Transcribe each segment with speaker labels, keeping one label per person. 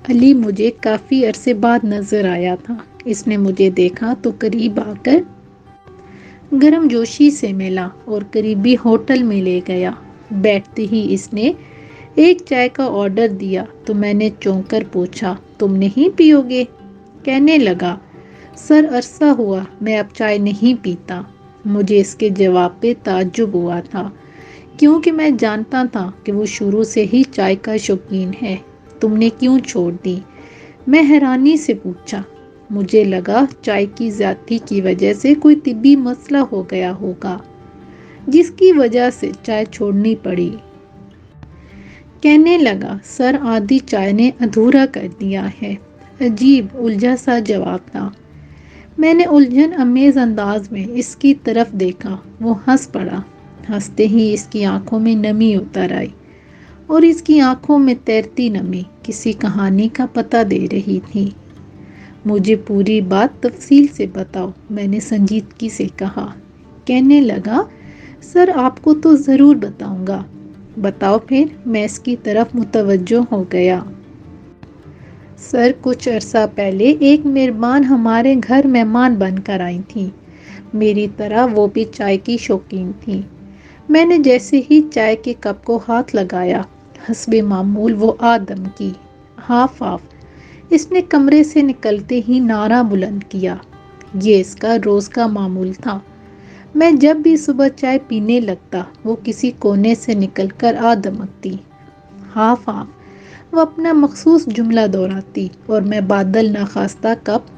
Speaker 1: علی مجھے کافی عرصے بعد نظر آیا تھا۔ اس نے مجھے دیکھا تو قریب آ کر گرم جوشی سے ملا اور قریبی ہوٹل میں لے گیا۔ بیٹھتے ہی اس نے ایک چائے کا آرڈر دیا تو میں نے چونک کر پوچھا، تم نہیں پیو گے؟ کہنے لگا، سر عرصہ ہوا میں اب چائے نہیں پیتا۔ مجھے اس کے جواب پہ تعجب ہوا تھا، کیونکہ میں جانتا تھا کہ وہ شروع سے ہی چائے کا شوقین ہے۔ تم نے کیوں چھوڑ دی؟ میں حیرانی سے پوچھا۔ مجھے لگا چائے کی زیادتی کی وجہ سے کوئی طبی مسئلہ ہو گیا ہوگا، جس کی وجہ سے چائے چھوڑنی پڑی۔ کہنے لگا، سر آدھی چائے نے ادھورا کر دیا ہے۔ عجیب الجھا سا جواب تھا۔ میں نے الجھن امیز انداز میں اس کی طرف دیکھا۔ وہ ہنس پڑا۔ ہنستے ہی اس کی آنکھوں میں نمی اتر آئی، اور اس کی آنکھوں میں تیرتی نمی کسی کہانی کا پتہ دے رہی تھی۔ مجھے پوری بات تفصیل سے بتاؤ، میں نے سنجیدگی سے کہا۔ کہنے لگا، سر آپ کو تو ضرور بتاؤں گا۔ بتاؤ پھر۔ میں اس کی طرف متوجہ ہو گیا۔ سر کچھ عرصہ پہلے ایک مہربان ہمارے گھر مہمان بن کر آئی تھیں۔ میری طرح وہ بھی چائے کی شوقین تھیں۔ میں نے جیسے ہی چائے کے کپ کو ہاتھ لگایا، حسب معمول وہ آدم کی ہاف آف۔ اس نے کمرے سے نکلتے ہی نعرہ بلند کیا۔ یہ اس کا روز کا معمول تھا۔ میں جب بھی صبح چائے پینے لگتا، وہ کسی کونے سے نکل کر آ دمکتی، ہاف آف۔ وہ اپنا مخصوص جملہ دہراتی اور میں بادل ناخواستہ کپ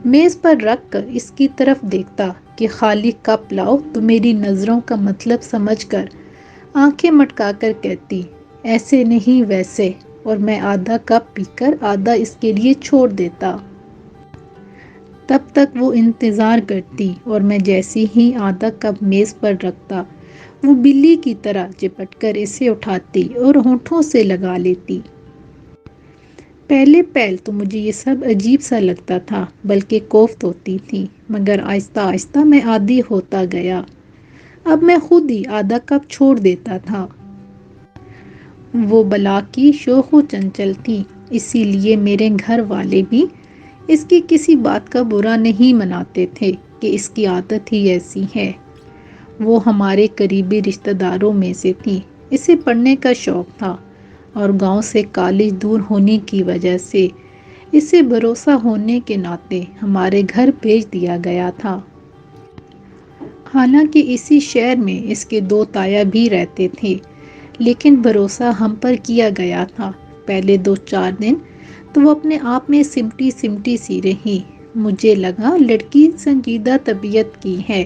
Speaker 1: میز پر رکھ کر اس کی طرف دیکھتا کہ خالی کپ لاؤ تو میری نظروں کا مطلب سمجھ کر آنکھیں مٹکا کر کہتی، ایسے نہیں ویسے، اور میں آدھا کپ پی کر آدھا اس کے لیے چھوڑ دیتا۔ تب تک وہ انتظار کرتی اور میں جیسے ہی آدھا کپ میز پر رکھتا، وہ بلی کی طرح چپٹ کر اسے اٹھاتی اور ہونٹوں سے لگا لیتی۔ پہلے پہل تو مجھے یہ سب عجیب سا لگتا تھا، بلکہ کوفت ہوتی تھی، مگر آہستہ آہستہ میں عادی ہوتا گیا۔ اب میں خود ہی آدھا کپ چھوڑ دیتا تھا۔ وہ بلا کی شوخ و چنچل تھی، اسی لیے میرے گھر والے بھی اس کی کسی بات کا برا نہیں مناتے تھے کہ اس کی عادت ہی ایسی ہے۔ وہ ہمارے قریبی رشتہ داروں میں سے تھی۔ اسے پڑھنے کا شوق تھا اور گاؤں سے کالج دور ہونے کی وجہ سے اسے بھروسہ ہونے کے ناطے ہمارے گھر بھیج دیا گیا تھا۔ حالانکہ اسی شہر میں اس کے دو تایا بھی رہتے تھے، لیکن بھروسہ ہم پر کیا گیا تھا۔ پہلے 2-4 دن تو وہ اپنے آپ میں سمٹی سمٹی سی رہی۔ مجھے لگا لڑکی سنجیدہ طبیعت کی ہے،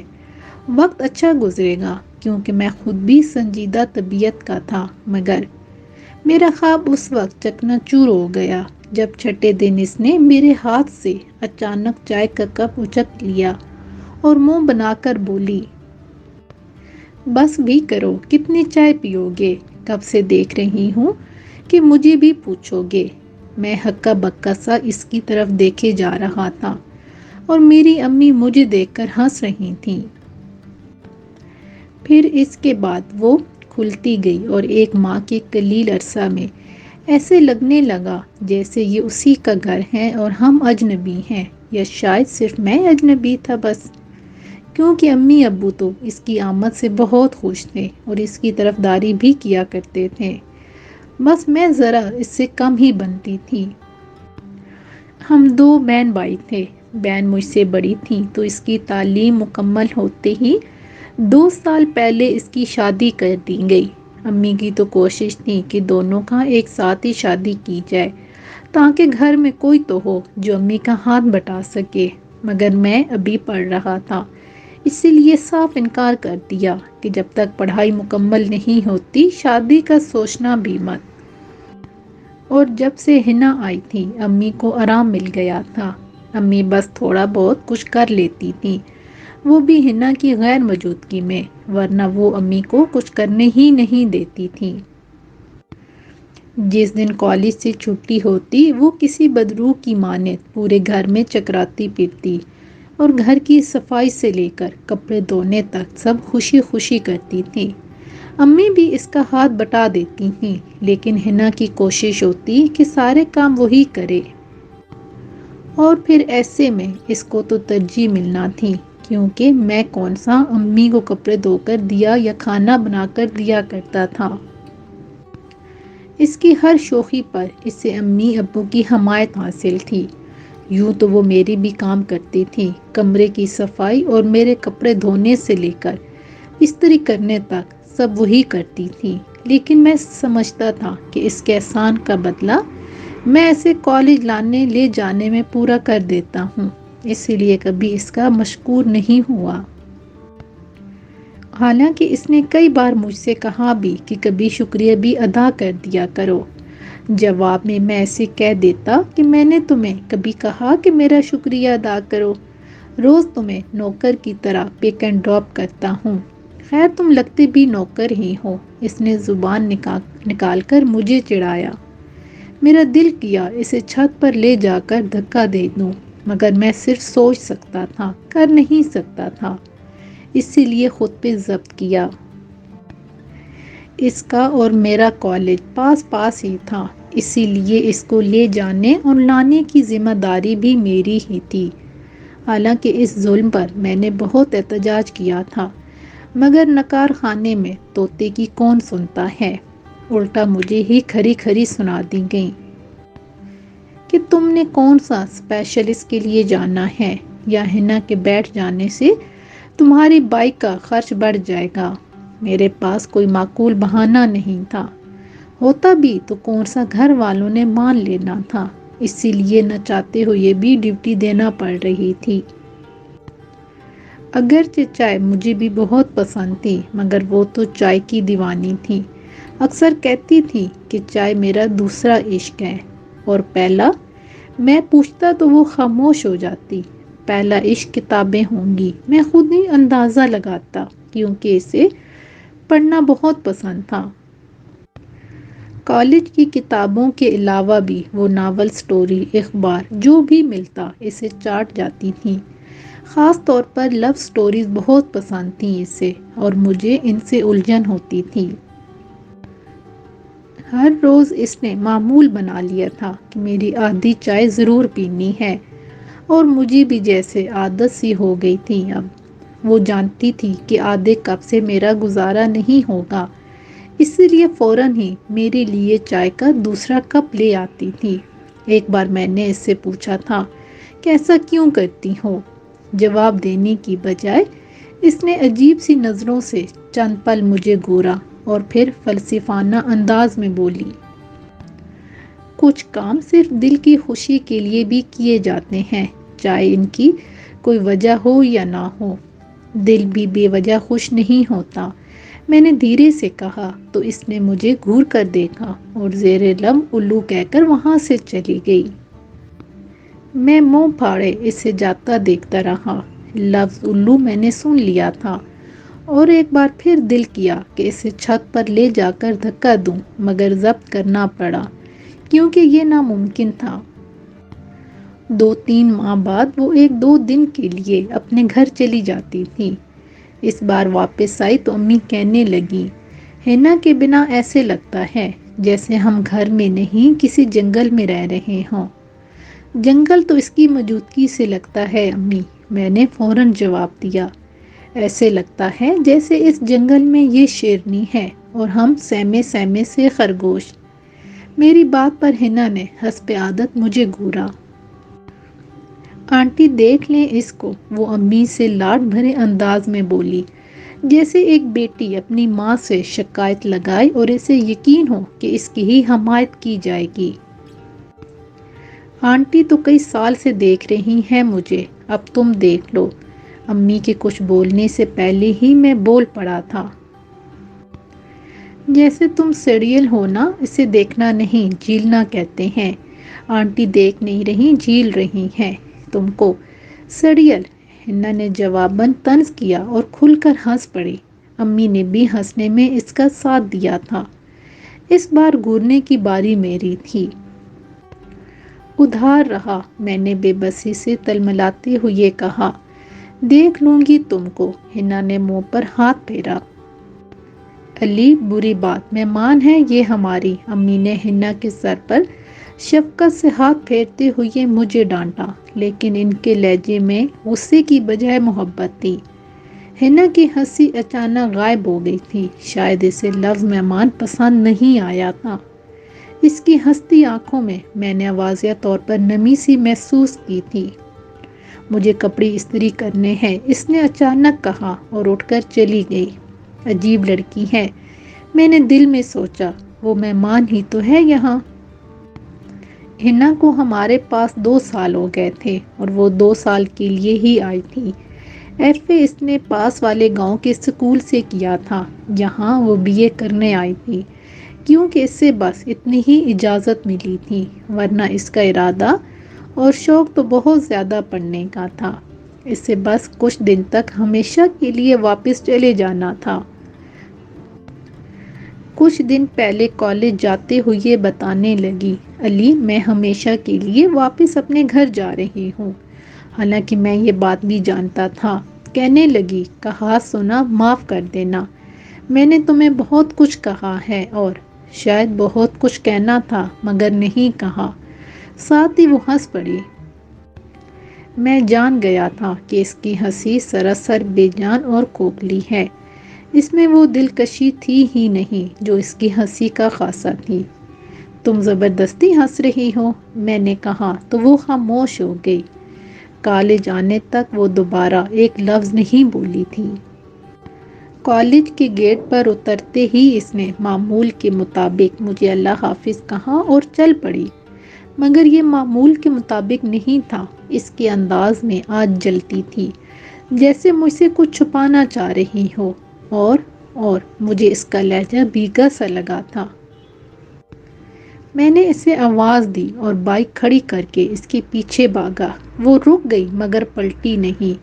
Speaker 1: وقت اچھا گزرے گا، کیونکہ میں خود بھی سنجیدہ طبیعت کا تھا۔ مگر میرا خواب اس وقت چکنا چور ہو گیا جب چھٹے دن اس نے میرے ہاتھ سے اچانک چائے کا کپ اچک لیا اور منہ بنا کر بولی، بس بھی کرو، کتنی چائے پیو گے؟ کب سے دیکھ رہی ہوں کہ مجھے بھی پوچھو گے۔ میں ہکا بکا سا اس کی طرف دیکھے جا رہا تھا اور میری امی مجھے دیکھ کر ہنس رہی تھیں۔ پھر اس کے بعد وہ کھلتی گئی اور ایک ماہ کے قلیل عرصہ میں ایسے لگنے لگا جیسے یہ اسی کا گھر ہے اور ہم اجنبی ہیں، یا شاید صرف میں اجنبی تھا بس، کیونکہ امی ابو تو اس کی آمد سے بہت خوش تھے اور اس کی طرفداری بھی کیا کرتے تھے، بس میں ذرا اس سے کم ہی بنتی تھی۔ ہم 2 بہن بھائی تھے۔ بہن مجھ سے بڑی تھی تو اس کی تعلیم مکمل ہوتے ہی 2 سال پہلے اس کی شادی کر دی گئی۔ امی کی تو کوشش تھی کہ دونوں کا ایک ساتھ ہی شادی کی جائے، تاکہ گھر میں کوئی تو ہو جو امی کا ہاتھ بٹا سکے، مگر میں ابھی پڑھ رہا تھا، اسی لیے صاف انکار کر دیا کہ جب تک پڑھائی مکمل نہیں ہوتی شادی کا سوچنا بھی مت۔ اور جب سے حنا آئی تھی امی کو آرام مل گیا تھا۔ امی بس تھوڑا بہت کچھ کر لیتی تھی، وہ بھی حنا کی غیر موجودگی میں، ورنہ وہ امی کو کچھ کرنے ہی نہیں دیتی تھی۔ جس دن کالج سے چھٹی ہوتی وہ کسی بدروح کی مانند پورے گھر میں چکراتی پھرتی اور گھر کی صفائی سے لے کر کپڑے دھونے تک سب خوشی خوشی کرتی تھی۔ امی بھی اس کا ہاتھ بٹا دیتی تھیں، لیکن حنا کی کوشش ہوتی کہ سارے کام وہی کرے، اور پھر ایسے میں اس کو تو ترجیح ملنا تھی، کیونکہ میں کون سا امی کو کپڑے دھو کر دیا یا کھانا بنا کر دیا کرتا تھا۔ اس کی ہر شوخی پر اسے امی ابو کی حمایت حاصل تھی۔ یوں تو وہ میری بھی کام کرتی تھی، کمرے کی صفائی اور میرے کپڑے دھونے سے لے کر استری کرنے تک سب وہی کرتی تھی، لیکن میں سمجھتا تھا کہ اس کے احسان کا بدلہ میں اسے کالج لانے لے جانے میں پورا کر دیتا ہوں، اسی لیے کبھی اس کا مشکور نہیں ہوا۔ حالانکہ اس نے کئی بار مجھ سے کہا بھی کہ کبھی شکریہ بھی ادا کر دیا کرو۔ جواب میں ایسے کہہ دیتا کہ میں نے تمہیں کبھی کہا کہ میرا شکریہ ادا کرو؟ روز تمہیں نوکر کی طرح پک اینڈ ڈراپ کرتا ہوں، خیر تم لگتے بھی نوکر ہی ہو۔ اس نے زبان نکال کر مجھے چڑھایا۔ میرا دل کیا اسے چھت پر لے جا کر دھکا دے دوں، مگر میں صرف سوچ سکتا تھا، کر نہیں سکتا تھا، اسی لیے خود پہ ضبط کیا۔ اس کا اور میرا کالج پاس ہی تھا، اسی لیے اس کو لے جانے اور لانے کی ذمہ داری بھی میری ہی تھی۔ حالانکہ اس ظلم پر میں نے بہت احتجاج کیا تھا، مگر نکار خانے میں طوطے کی کون سنتا ہے، الٹا مجھے ہی کھری کھری سنا دی گئی کہ تم نے کون سا اسپیشل اس کے لیے جانا ہے، یا حنا کے بیٹھ جانے سے تمہاری بائک کا خرچ بڑھ جائے گا۔ میرے پاس کوئی معقول بہانہ نہیں تھا، ہوتا بھی تو کون سا گھر والوں نے مان لینا تھا، اسی لیے نہ چاہتے ہوئے بھی ڈیوٹی دینا پڑ رہی تھی۔ اگرچہ چائے مجھے بھی بہت پسند تھی، مگر وہ تو چائے کی دیوانی تھی، اکثر کہتی تھی کہ چائے میرا دوسرا عشق ہے، اور پہلا؟ میں پوچھتا تو وہ خاموش ہو جاتی۔ پہلا عشق کتابیں ہوں گی، میں خود ہی اندازہ لگاتا، کیونکہ اسے پڑھنا بہت پسند تھا۔ کالج کی کتابوں کے علاوہ بھی وہ ناول، سٹوری، اخبار جو بھی ملتا اسے چاٹ جاتی تھی۔ خاص طور پر لو سٹوریز بہت پسند تھیں اسے، اور مجھے ان سے الجھن ہوتی تھی۔ ہر روز اس نے معمول بنا لیا تھا کہ میری آدھی چائے ضرور پینی ہے، اور مجھے بھی جیسے عادت سی ہو گئی تھی اب۔ وہ جانتی تھی کہ آدھے کپ سے میرا گزارا نہیں ہوگا، اسی لیے فوراً ہی میرے لیے چائے کا دوسرا کپ لے آتی تھی۔ ایک بار میں نے اس سے پوچھا تھا کہ ایسا کیوں کرتی ہو؟ جواب دینے کی بجائے اس نے عجیب سی نظروں سے چند پل مجھے گھورا اور پھر فلسفانہ انداز میں بولی، کچھ کام صرف دل کی خوشی کے لیے بھی کیے جاتے ہیں، چاہے ان کی کوئی وجہ ہو یا نہ ہو۔ دل بھی بے وجہ خوش نہیں ہوتا، میں نے دھیرے سے کہا، تو اس نے مجھے گھور کر دیکھا اور زیر لب الو کہہ کر وہاں سے چلی گئی۔ میں منہ پھاڑے اسے جاتا دیکھتا رہا۔ لفظ الو میں نے سن لیا تھا، اور ایک بار پھر دل کیا کہ اسے چھت پر لے جا کر دھکا دوں، مگر ضبط کرنا پڑا، کیونکہ یہ ناممکن تھا۔ 2-3 ماہ بعد وہ 1-2 دن کے لیے اپنے گھر چلی جاتی تھی۔ اس بار واپس آئی تو امی کہنے لگی، حنا کے بنا ایسے لگتا ہے جیسے ہم گھر میں نہیں کسی جنگل میں رہ رہے ہوں۔ جنگل تو اس کی موجودگی سے لگتا ہے امی، میں نے فوراً جواب دیا۔ ایسے لگتا ہے جیسے اس جنگل میں یہ شیرنی ہے اور ہم سہمے سہمے سے خرگوش۔ میری بات پر حنا نے حسب عادت مجھے گھورا۔ آنٹی دیکھ لیں اس کو، وہ امی سے لاڈ بھرے انداز میں بولی، جیسے ایک بیٹی اپنی ماں سے شکایت لگائے اور اسے یقین ہو کہ اس کی ہی حمایت کی جائے گی۔ آنٹی تو کئی سال سے دیکھ رہی ہیں مجھے، اب تم دیکھ لو۔ امی کے کچھ بولنے سے پہلے ہی میں بول پڑا تھا، جیسے تم سیریل ہو نا، اسے دیکھنا نہیں جھیلنا کہتے ہیں۔ آنٹی دیکھ نہیں رہی، جھیل رہی ہیں تم کو سیریل۔ حنا نے جواباً طنز کیا اور کھل کر ہنس پڑی۔ امی نے بھی ہنسنے میں اس کا ساتھ دیا تھا۔ اس بار گھورنے کی باری میری تھی۔ ادھار رہا، میں نے بے بسی سے تلملاتے ہوئے کہا، دیکھ لوں گی تم کو۔ حنا نے منہ پر ہاتھ پھیرا۔ علی بری بات مہمان ہے یہ ہماری، امی نے حنا کے سر پر شفقت سے ہاتھ پھیرتے ہوئے مجھے ڈانٹا، لیکن ان کے لہجے میں غصے کی بجائے محبت تھی۔ حنا کی ہنسی اچانک غائب ہو گئی تھی، شاید اسے لفظ مہمان پسند نہیں آیا تھا۔ اس کی ہنستی آنکھوں میں نے واضح طور پر نمی سی محسوس کی تھی۔ مجھے کپڑے استری کرنے ہیں، اس نے اچانک کہا اور اٹھ کر چلی گئی۔ عجیب لڑکی ہے، میں نے دل میں سوچا، وہ مہمان ہی تو ہے یہاں۔ حنا کو ہمارے پاس 2 سال ہو گئے تھے اور وہ 2 سال کے لیے ہی آئی تھی۔ ایف اے اس نے پاس والے گاؤں کے اسکول سے کیا تھا جہاں وہ بی اے کرنے آئی تھی، کیونکہ اس سے بس اتنی ہی اجازت ملی تھی، ورنہ اس کا ارادہ اور شوق تو بہت زیادہ پڑھنے کا تھا۔ اس سے بس کچھ دن تک ہمیشہ کے لیے واپس چلے جانا تھا۔ کچھ دن پہلے کالج جاتے ہوئے بتانے لگی، علی میں ہمیشہ کے لیے واپس اپنے گھر جا رہی ہوں، حالانکہ میں یہ بات بھی جانتا تھا۔ کہنے لگی، کہا سنا معاف کر دینا، میں نے تمہیں بہت کچھ کہا ہے اور شاید بہت کچھ کہنا تھا مگر نہیں کہا۔ ساتھ ہی وہ ہنس پڑی۔ میں جان گیا تھا کہ اس کی ہنسی سراسر بے جان اور کھوکھلی ہے، اس میں وہ دلکشی تھی ہی نہیں جو اس کی ہنسی کا خاصہ تھی۔ تم زبردستی ہنس رہی ہو، میں نے کہا تو وہ خاموش ہو گئی۔ کالج آنے تک وہ دوبارہ ایک لفظ نہیں بولی تھی۔ کالج کے گیٹ پر اترتے ہی اس نے معمول کے مطابق مجھے اللہ حافظ کہا اور چل پڑی، مگر یہ معمول کے مطابق نہیں تھا۔ اس کے انداز میں آج جلتی تھی، جیسے مجھ سے کچھ چھپانا چاہ رہی ہو، اور مجھے اس کا لہجہ بھیگا سا لگا تھا۔ میں نے اسے آواز دی اور بائک کھڑی کر کے اس کے پیچھے بھاگا۔ وہ رک گئی مگر پلٹی نہیں۔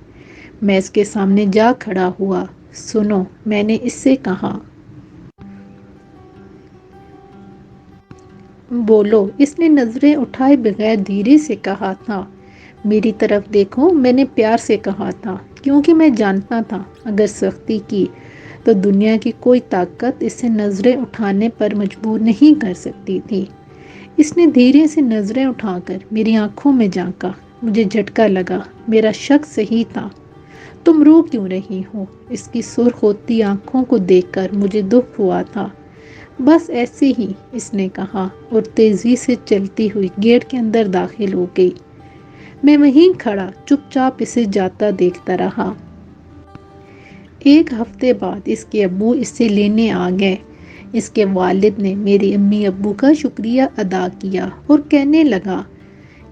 Speaker 1: میں اس کے سامنے جا کھڑا ہوا۔ سنو، میں نے اس سے کہا۔ بولو، اس نے نظریں اٹھائے بغیر دھیرے سے کہا تھا۔ میری طرف دیکھو، میں نے پیار سے کہا تھا، کیونکہ میں جانتا تھا اگر سختی کی تو دنیا کی کوئی طاقت اسے نظریں اٹھانے پر مجبور نہیں کر سکتی تھی۔ اس نے دھیرے سے نظریں اٹھا کر میری آنکھوں میں جھانکا۔ مجھے جھٹکا لگا، میرا شک صحیح تھا۔ تم رو کیوں رہی ہو؟ اس کی سرخ ہوتی آنکھوں کو دیکھ کر مجھے دکھ ہوا تھا۔ بس ایسے ہی، اس نے کہا اور تیزی سے چلتی ہوئی گیٹ کے اندر داخل ہو گئی۔ میں وہیں کھڑا چپ چاپ اسے جاتا دیکھتا رہا۔ 1 ہفتے بعد اس کے ابو اسے لینے آ گئے۔ اس کے والد نے میری امی ابو کا شکریہ ادا کیا اور کہنے لگا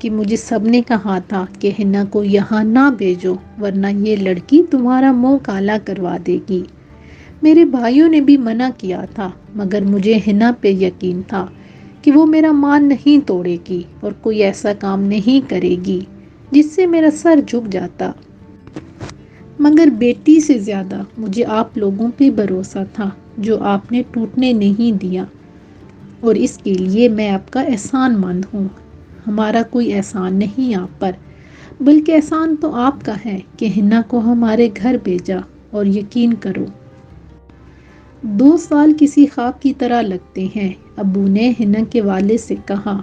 Speaker 1: کہ مجھے سب نے کہا تھا کہ حنا کو یہاں نہ بھیجو ورنہ یہ لڑکی تمہارا منہ کالا کروا دے گی۔ میرے بھائیوں نے بھی منع کیا تھا، مگر مجھے حنا پہ یقین تھا کہ وہ میرا مان نہیں توڑے گی اور کوئی ایسا کام نہیں کرے گی جس سے میرا سر جھک جاتا۔ مگر بیٹی سے زیادہ مجھے آپ لوگوں پہ بھروسہ تھا جو آپ نے ٹوٹنے نہیں دیا، اور اس کے لیے میں آپ کا احسان مند ہوں۔ ہمارا کوئی احسان نہیں آپ پر، بلکہ احسان تو آپ کا ہے کہ حنا کو ہمارے گھر بھیجا، اور یقین کرو 2 سال کسی خواب کی طرح لگتے ہیں، ابو نے حنا کے والد سے کہا۔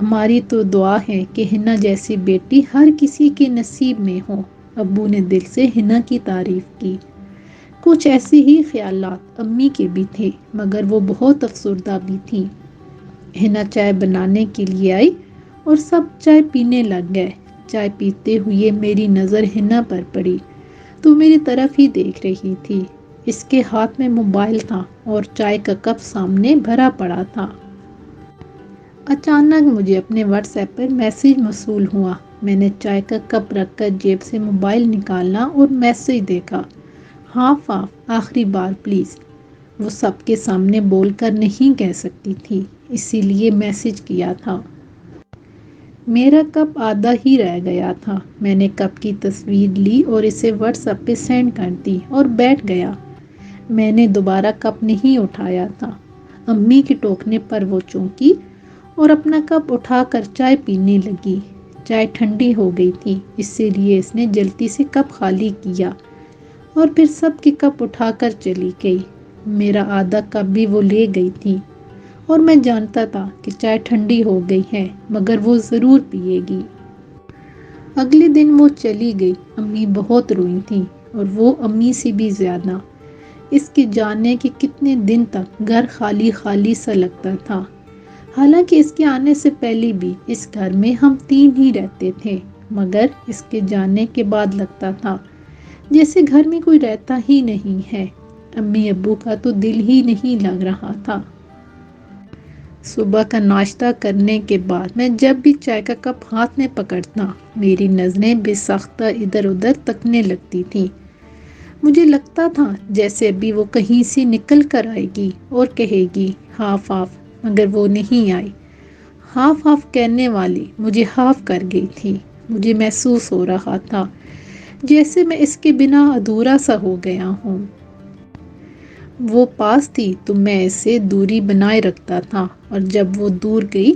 Speaker 1: ہماری تو دعا ہے کہ حنا جیسی بیٹی ہر کسی کے نصیب میں ہو، ابو نے دل سے حنا کی تعریف کی۔ کچھ ایسے ہی خیالات امی کے بھی تھے، مگر وہ بہت افسردہ بھی تھی۔ حنا چائے بنانے کے لیے آئی اور سب چائے پینے لگ گئے۔ چائے پیتے ہوئے میری نظر حنا پر پڑی تو میری طرف ہی دیکھ رہی تھی۔ اس کے ہاتھ میں موبائل تھا اور چائے کا کپ سامنے بھرا پڑا تھا۔ اچانک مجھے اپنے واٹس ایپ پر میسج موصول ہوا۔ میں نے چائے کا کپ رکھ کر جیب سے موبائل نکالا اور میسج دیکھا۔ ہاف آخری بار پلیز، وہ سب کے سامنے بول کر نہیں کہہ سکتی تھی، اسی لیے میسج کیا تھا۔ میرا کپ آدھا ہی رہ گیا تھا۔ میں نے کپ کی تصویر لی اور اسے واٹس ایپ پہ سینڈ کر دی اور بیٹھ گیا۔ میں نے دوبارہ کپ نہیں اٹھایا تھا۔ امی کے ٹوکنے پر وہ چونکی اور اپنا کپ اٹھا کر چائے پینے لگی۔ چائے ٹھنڈی ہو گئی تھی، اسی لیے اس نے جلدی سے کپ خالی کیا اور پھر سب کے کپ اٹھا کر چلی گئی۔ میرا آدھا کپ بھی وہ لے گئی تھی اور میں جانتا تھا کہ چائے ٹھنڈی ہو گئی ہے مگر وہ ضرور پیے گی۔ اگلے دن وہ چلی گئی۔ امی بہت روئی تھیں اور وہ امی سے بھی زیادہ۔ اس کے جانے کے کتنے دن تک گھر خالی خالی سا لگتا تھا، حالانکہ اس کے آنے سے پہلے بھی اس گھر میں ہم 3 ہی رہتے تھے، مگر اس کے جانے کے بعد لگتا تھا جیسے گھر میں کوئی رہتا ہی نہیں ہے۔ امی ابو کا تو دل ہی نہیں لگ رہا تھا۔ صبح کا ناشتہ کرنے کے بعد میں جب بھی چائے کا کپ ہاتھ میں پکڑتا، میری نظریں بے ساختہ ادھر ادھر تکنے لگتی تھیں۔ مجھے لگتا تھا جیسے ابھی وہ کہیں سے نکل کر آئے گی اور کہے گی ہاف ہاف، مگر وہ نہیں آئی۔ ہاف ہاف کہنے والی مجھے ہاف کر گئی تھی۔ مجھے محسوس ہو رہا تھا جیسے میں اس کے بنا ادھورا سا ہو گیا ہوں۔ وہ پاس تھی تو میں اس سے دوری بنائے رکھتا تھا، اور جب وہ دور گئی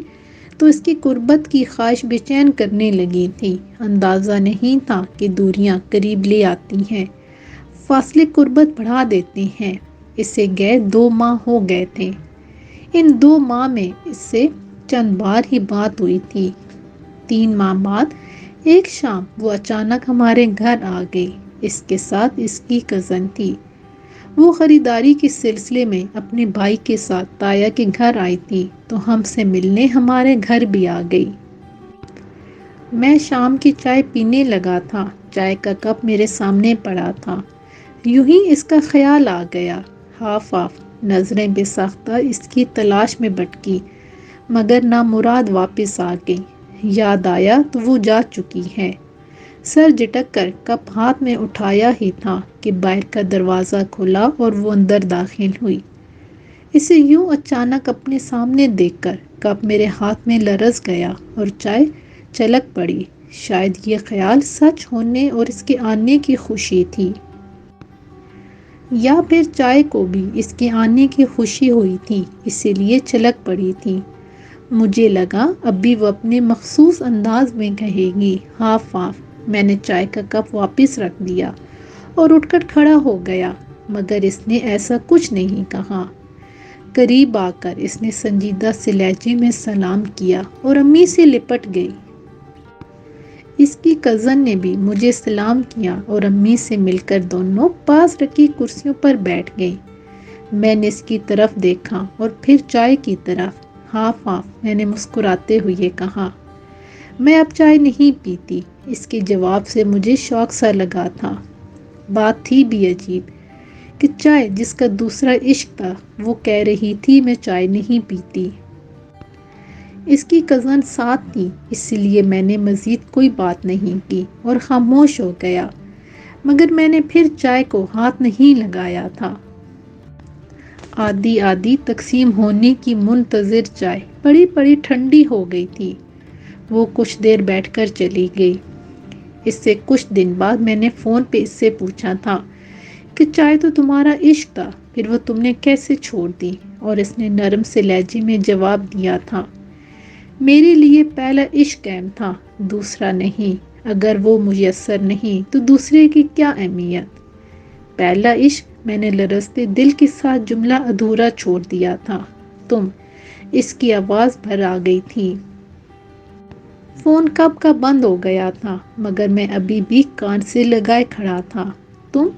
Speaker 1: تو اس کی قربت کی خواہش بے چین کرنے لگی تھی۔ اندازہ نہیں تھا کہ دوریاں قریب لے آتی ہیں، فاصلے قربت بڑھا دیتے ہیں۔ اسے گئے 2 ماہ ہو گئے تھے۔ ان 2 ماہ میں اس سے چند بار ہی بات ہوئی تھی۔ 3 ماہ بعد ایک شام وہ اچانک ہمارے گھر آ گئی۔ اس کے ساتھ اس کی کزن تھی۔ وہ خریداری کے سلسلے میں اپنے بھائی کے ساتھ تایا کے گھر آئی تھی تو ہم سے ملنے ہمارے گھر بھی آ گئی۔ میں شام کی چائے پینے لگا تھا۔ چائے کا کپ میرے سامنے پڑا تھا۔ یوں ہی اس کا خیال آ گیا۔ Half half. نظریں بے ساختہ اس کی تلاش میں بھٹکی، مگر نامراد واپس آ گئی۔ یاد آیا تو وہ جا چکی ہے۔ سر جھٹک کر کپ ہاتھ میں اٹھایا ہی تھا کہ باہر کا دروازہ کھلا اور وہ اندر داخل ہوئی۔ اسے یوں اچانک اپنے سامنے دیکھ کر کپ میرے ہاتھ میں لرز گیا اور چائے چھلک پڑی۔ شاید یہ خیال سچ ہونے اور اس کے آنے کی خوشی تھی، یا پھر چائے کو بھی اس کے آنے کی خوشی ہوئی تھی، اسی لیے چھلک پڑی تھی۔ مجھے لگا اب بھی وہ اپنے مخصوص انداز میں کہے گی ہاف ہاف۔ میں نے چائے کا کپ واپس رکھ دیا اور اٹھ کر کھڑا ہو گیا، مگر اس نے ایسا کچھ نہیں کہا۔ قریب آ کر اس نے سنجیدہ سے لہجے میں سلام کیا اور امی سے لپٹ گئی۔ اس کی کزن نے بھی مجھے سلام کیا اور امی سے مل کر دونوں پاس رکھی کرسیوں پر بیٹھ گئی۔ میں نے اس کی طرف دیکھا اور پھر چائے کی طرف۔ ہاف ہاف، میں نے مسکراتے ہوئے کہا۔ میں اب چائے نہیں پیتی۔ اس کے جواب سے مجھے شوق سا لگا تھا۔ بات تھی بھی عجیب کہ چائے جس کا دوسرا عشق تھا وہ کہہ رہی تھی میں چائے نہیں پیتی۔ اس کی کزن ساتھ تھی، اس لیے میں نے مزید کوئی بات نہیں کی اور خاموش ہو گیا، مگر میں نے پھر چائے کو ہاتھ نہیں لگایا تھا۔ آدھی آدھی تقسیم ہونے کی منتظر چائے پڑی پڑی ٹھنڈی ہو گئی تھی۔ وہ کچھ دیر بیٹھ کر چلی گئی۔ اس سے کچھ دن بعد میں نے فون پہ اس سے پوچھا تھا کہ چائے تو تمہارا عشق تھا، پھر وہ تم نے کیسے چھوڑ دی؟ اور اس نے نرم سے لہجے میں جواب دیا تھا، میرے لیے پہلا عشق اہم تھا، دوسرا نہیں۔ اگر وہ میسر نہیں تو دوسرے کی کیا اہمیت؟ پہلا عشق، میں نے لرزتے دل کے ساتھ جملہ ادھورا چھوڑ دیا تھا۔ تم، اس کی آواز بھر آ گئی تھی۔ فون کب کا بند ہو گیا تھا، مگر میں ابھی بھی کان سے لگائے کھڑا تھا۔ تم،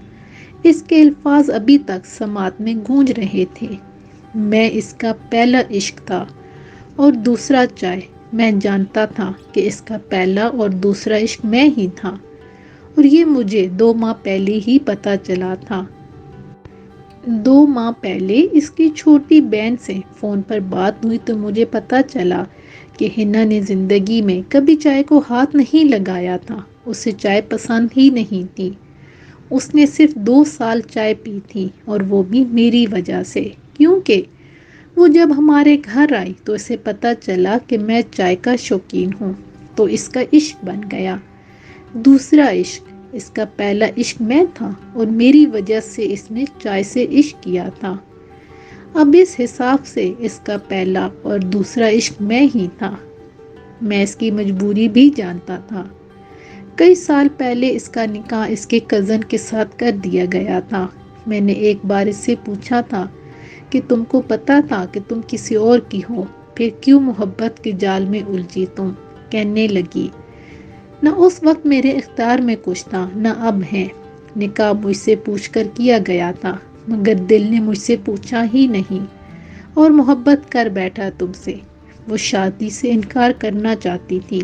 Speaker 1: اس کے الفاظ ابھی تک سماعت میں گونج رہے تھے۔ میں اس کا پہلا عشق تھا اور دوسرا چائے۔ میں جانتا تھا کہ اس کا پہلا اور دوسرا عشق میں ہی تھا، اور یہ مجھے 2 ماہ پہلے ہی پتہ چلا تھا۔ 2 ماہ پہلے اس کی چھوٹی بہن سے فون پر بات ہوئی تو مجھے پتہ چلا کہ حنا نے زندگی میں کبھی چائے کو ہاتھ نہیں لگایا تھا۔ اسے چائے پسند ہی نہیں تھی۔ اس نے صرف 2 سال چائے پی تھی، اور وہ بھی میری وجہ سے، کیونکہ وہ جب ہمارے گھر آئی تو اسے پتہ چلا کہ میں چائے کا شوقین ہوں، تو اس کا عشق بن گیا۔ دوسرا عشق، اس کا پہلا عشق میں تھا اور میری وجہ سے اس نے چائے سے عشق کیا تھا۔ اب اس حساب سے اس کا پہلا اور دوسرا عشق میں ہی تھا۔ میں اس کی مجبوری بھی جانتا تھا۔ کئی سال پہلے اس کا نکاح اس کے کزن کے ساتھ کر دیا گیا تھا۔ میں نے ایک بار اس سے پوچھا تھا کہ تم کو پتا تھا کہ تم کسی اور کی ہو، پھر کیوں محبت کے جال میں الجھی تم؟ کہنے لگی، نہ اس وقت میرے اختیار میں کچھ تھا، نہ اب ہے۔ نکاح مجھ سے پوچھ کر کیا گیا تھا، مگر دل نے مجھ سے پوچھا ہی نہیں، اور محبت کر بیٹھا تم سے۔ وہ شادی سے انکار کرنا چاہتی تھی،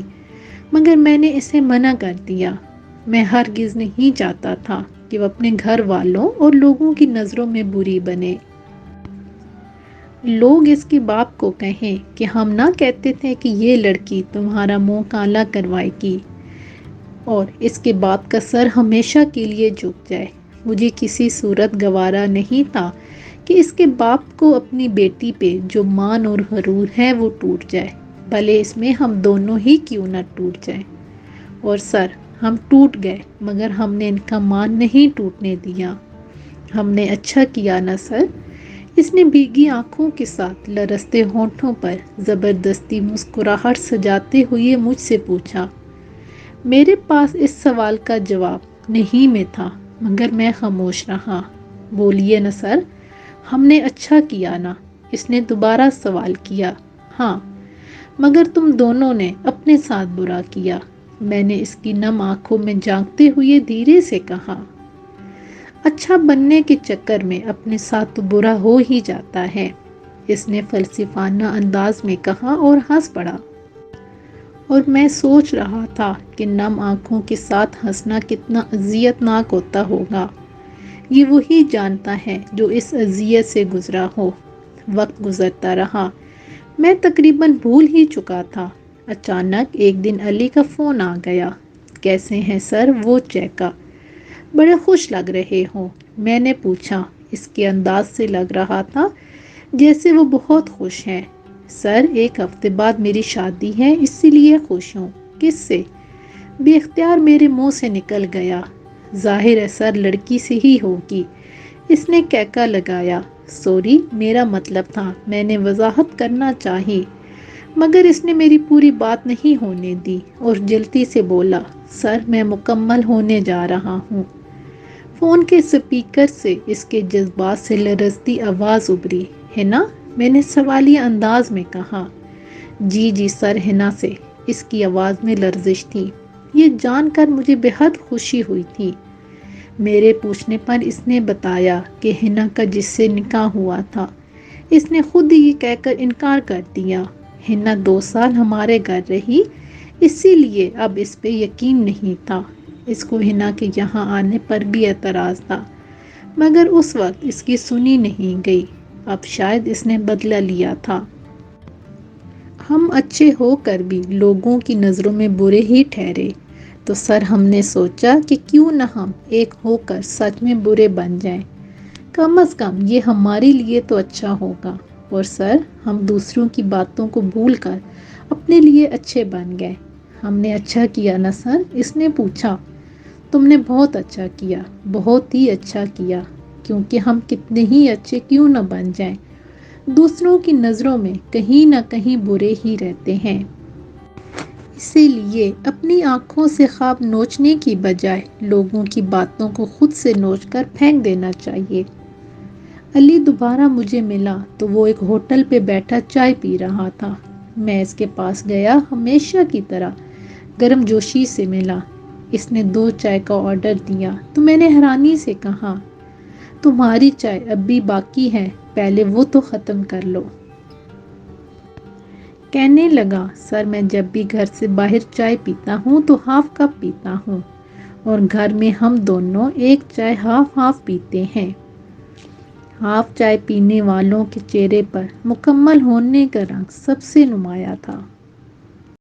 Speaker 1: مگر میں نے اسے منع کر دیا۔ میں ہرگز نہیں چاہتا تھا کہ وہ اپنے گھر والوں اور لوگوں کی نظروں میں بری بنے۔ لوگ اس کے باپ کو کہیں کہ ہم نہ کہتے تھے کہ یہ لڑکی تمہارا منہ کالا کروائے گی، اور اس کے باپ کا سر ہمیشہ کے لیے جھک جائے۔ مجھے کسی صورت گوارا نہیں تھا کہ اس کے باپ کو اپنی بیٹی پہ جو مان اور غرور ہے وہ ٹوٹ جائے، بھلے اس میں ہم دونوں ہی کیوں نہ ٹوٹ جائیں۔ اور سر، ہم ٹوٹ گئے، مگر ہم نے ان کا مان نہیں ٹوٹنے دیا۔ ہم نے اچھا کیا نا سر؟ اس نے بھیگی آنکھوں کے ساتھ لرزتے ہونٹوں پر زبردستی مسکراہٹ سجاتے ہوئے مجھ سے پوچھا۔ میرے پاس اس سوال کا جواب نہیں میں تھا، مگر میں خاموش رہا۔ بولیے نا سر، ہم نے اچھا کیا نا؟ اس نے دوبارہ سوال کیا۔ ہاں، مگر تم دونوں نے اپنے ساتھ برا کیا۔ میں نے اس کی نم آنکھوں میں جھانکتے ہوئے دھیرے سے کہا۔ اچھا بننے کے چکر میں اپنے ساتھ تو برا ہو ہی جاتا ہے، اس نے فلسفانہ انداز میں کہا اور ہنس پڑا۔ اور میں سوچ رہا تھا کہ نم آنکھوں کے ساتھ ہنسنا کتنا اذیت ناک ہوتا ہوگا۔ یہ وہی جانتا ہے جو اس اذیت سے گزرا ہو۔ وقت گزرتا رہا، میں تقریباً بھول ہی چکا تھا۔ اچانک ایک دن علی کا فون آ گیا۔ کیسے ہیں سر؟ وہ چہکا۔ بڑے خوش لگ رہے ہوں، میں نے پوچھا۔ اس کے انداز سے لگ رہا تھا جیسے وہ بہت خوش ہیں۔ سر، 1 ہفتے بعد میری شادی ہے، اسی لیے خوش ہوں۔ کس سے؟ بے اختیار میرے منہ سے نکل گیا۔ ظاہر ہے سر، لڑکی سے ہی ہوگی، اس نے کہکا لگایا۔ سوری، میرا مطلب تھا، میں نے وضاحت کرنا چاہی، مگر اس نے میری پوری بات نہیں ہونے دی اور جلدی سے بولا، سر میں مکمل ہونے جا رہا ہوں۔ فون کے سپیکر سے اس کے جذبات سے لرزتی آواز ابھری۔ ہے نا؟ میں نے سوالیہ انداز میں کہا۔ جی جی سر، ہنا سے۔ اس کی آواز میں لرزش تھی۔ یہ جان کر مجھے بہت خوشی ہوئی تھی۔ میرے پوچھنے پر اس نے بتایا کہ ہنا کا جس سے نکاح ہوا تھا، اس نے خود ہی کہہ کر انکار کر دیا۔ ہنا 2 سال ہمارے گھر رہی، اسی لیے اب اس پہ یقین نہیں تھا۔ اس کو ہنا کے یہاں آنے پر بھی اعتراض تھا، مگر اس وقت اس کی سنی نہیں گئی۔ اب شاید اس نے بدلہ لیا تھا۔ ہم اچھے ہو کر بھی لوگوں کی نظروں میں برے ہی ٹھہرے، تو سر ہم نے سوچا کہ کیوں نہ ہم ایک ہو کر سچ میں برے بن جائیں، کم از کم یہ ہمارے لیے تو اچھا ہوگا۔ اور سر، ہم دوسروں کی باتوں کو بھول کر اپنے لیے اچھے بن گئے۔ ہم نے اچھا کیا نا سر؟ اس نے پوچھا۔ تم نے بہت اچھا کیا، بہت ہی اچھا کیا، کیونکہ ہم کتنے ہی اچھے کیوں نہ بن جائیں، دوسروں کی نظروں میں کہیں نہ کہیں برے ہی رہتے ہیں۔ اسی لیے اپنی آنکھوں سے خواب نوچنے کی بجائے لوگوں کی باتوں کو خود سے نوچ کر پھینک دینا چاہیے۔ علی دوبارہ مجھے ملا تو وہ ایک ہوٹل پہ بیٹھا چائے پی رہا تھا۔ میں اس کے پاس گیا، ہمیشہ کی طرح گرم جوشی سے ملا۔ اس نے 2 چائے کا آرڈر دیا تو میں نے حیرانی سے کہا، تمہاری چائے اب بھی باقی ہے، پہلے وہ تو ختم کر لو۔ کہنے لگا، سر میں جب بھی گھر سے باہر چائے پیتا ہوں تو ہاف کپ پیتا ہوں، اور گھر میں ہم دونوں ایک چائے ہاف پیتے ہیں۔ ہاف چائے پینے والوں کے چہرے پر مکمل ہونے کا رنگ سب سے نمایاں تھا۔